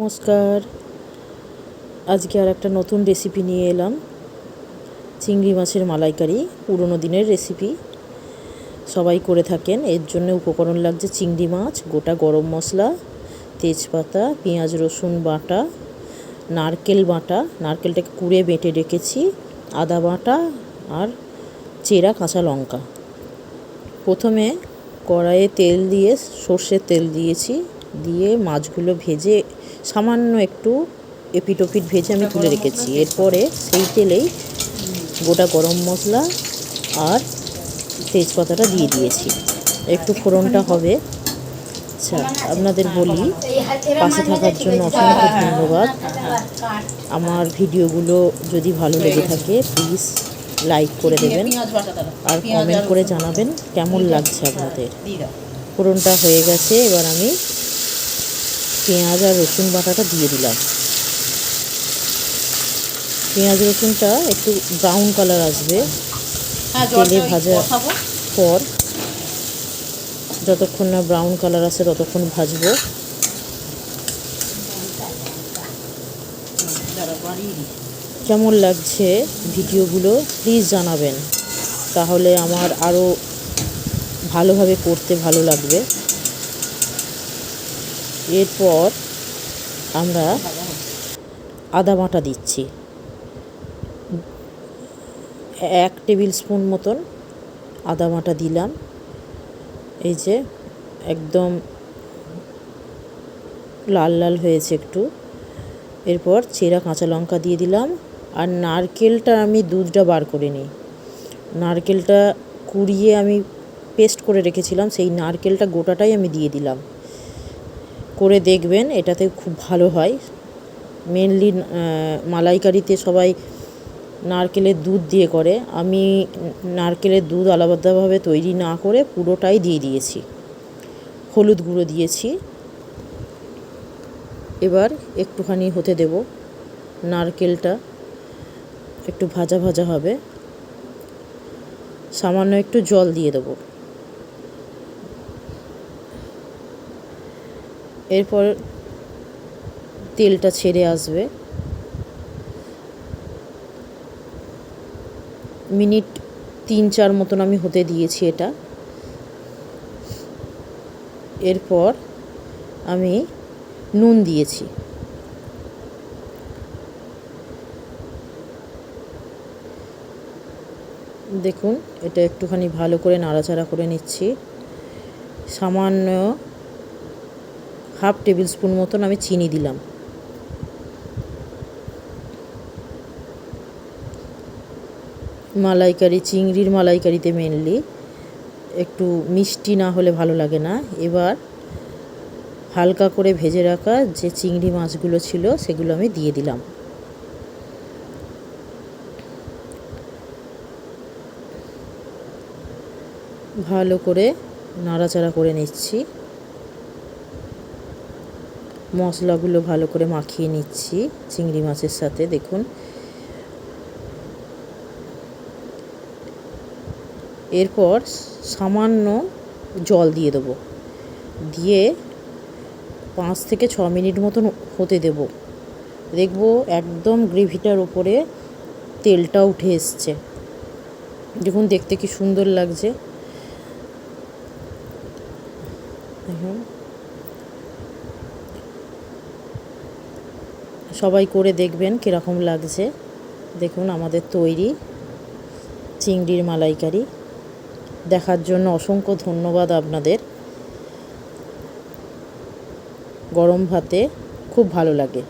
নমস্কার। আজকে আর একটা নতুন রেসিপি নিয়ে এলাম, চিংড়ি মাছের মালাইকারি। পুরনো দিনের রেসিপি, সবাই করে থাকেন। এর জন্য উপকরণ লাগছে চিংড়ি মাছ, গোটা গরম মশলা, তেজপাতা, পেঁয়াজ রসুন বাটা, নারকেল বাটা, নারকেলটাকে কুড়ে বেটে রেখেছি, আদা বাটা আর চেরা কাঁচা লঙ্কা। প্রথমে কড়াইয়ে তেল দিয়ে, সর্ষের তেল দিয়েছি, দিয়ে মাছগুলো ভেজে সামান্য একটু এপিট ওপিট ভেজে আমি তুলে রেখেছি। এরপরে সেই তেলেই গোটা গরম মশলা আর তেজপাতাটা দিয়ে দিয়েছি। একটু ফোড়নটা হবে। আচ্ছা, আপনাদের বলি, পাশে থাকার জন্য অসংখ্য ধন্যবাদ। আমার ভিডিওগুলো যদি ভালো লেগে থাকে প্লিজ লাইক করে দেবেন আর কমেন্ট করে জানাবেন কেমন লাগছে আপনাদের। ফোড়নটা হয়ে গেছে, এবার আমি পেঁয়াজ আর রসুন বাটাটা দিয়ে দিলাম। পেঁয়াজ রসুনটা একটু ব্রাউন কালার আসবে তেলে ভাজা পর, যতক্ষণ না ব্রাউন কালার আসে ততক্ষণ ভাজবো। কেমন লাগছে ভিডিওগুলো প্লিজ জানাবেন, তাহলে আমার আরও ভালোভাবে করতে ভালো লাগবে। এরপর আমরা আদা বাটা দিচ্ছি, 1 টেবিল স্পুন মতন আদা বাটা দিলাম। এই যে একদম লাল লাল হয়েছে একটু। এরপর চেরা কাঁচা লঙ্কা দিয়ে দিলাম। আর নারকেলটা আমি দুধটা বার করে নিই, নারকেলটা কুড়িয়ে আমি পেস্ট করে রেখেছিলাম, সেই নারকেলটা গোটাটাই আমি দিয়ে দিলাম। করে দেখবেন, এটাতে খুব ভালো হয়। মেনলি মালাইকারিতে সবাই নারকেলের দুধ দিয়ে করে, আমি নারকেলের দুধ আলাদাভাবে তৈরি না করে পুরোটাই দিয়ে দিয়েছি। হলুদ গুঁড়ো দিয়েছি। এবার একটুখানি হতে দেব, নারকেলটা একটু ভাজা ভাজা হবে। সামান্য একটু জল দিয়ে দেবো। এরপর তেলটা ছেড়ে আসবে। মিনিট 3-4 মতন আমি হতে দিয়েছি এটা। এরপর আমি নুন দিয়েছি। দেখুন, এটা একটুখানি ভালো করে নাড়াচাড়া করে নিচ্ছি। সামান্য 1/2 টেবিল স্পুন মতন আমি চিনি দিলাম। মালাইকারি, চিংড়ির মালাইকারিতে মেনলি একটু মিষ্টি না হলে ভালো লাগে না। এবার হালকা করে ভেজে রাখা যে চিংড়ি মাছগুলো ছিল সেগুলো আমি দিয়ে দিলাম। ভালো করে নাড়াচাড়া করে নিচ্ছি, মশলাগুলো ভালো করে মাখিয়ে নিচ্ছি চিংড়ি মাছের সাথে। দেখুন, এরপর সামান্য জল দিয়ে দেবো, দিয়ে 5 থেকে 6 মিনিট মতন হতে দেব। দেখব একদম গ্রেভিটার ওপরে তেলটা উঠে এসছে। দেখুন, দেখতে কি সুন্দর লাগছে। দেখুন, সবাই করে দেখবেন কীরকম লাগছে। দেখুন, আমাদের তৈরি চিংড়ির মালাইকারি। দেখার জন্য অসংখ্য ধন্যবাদ আপনাদের। গরম ভাতে খুব ভালো লাগে।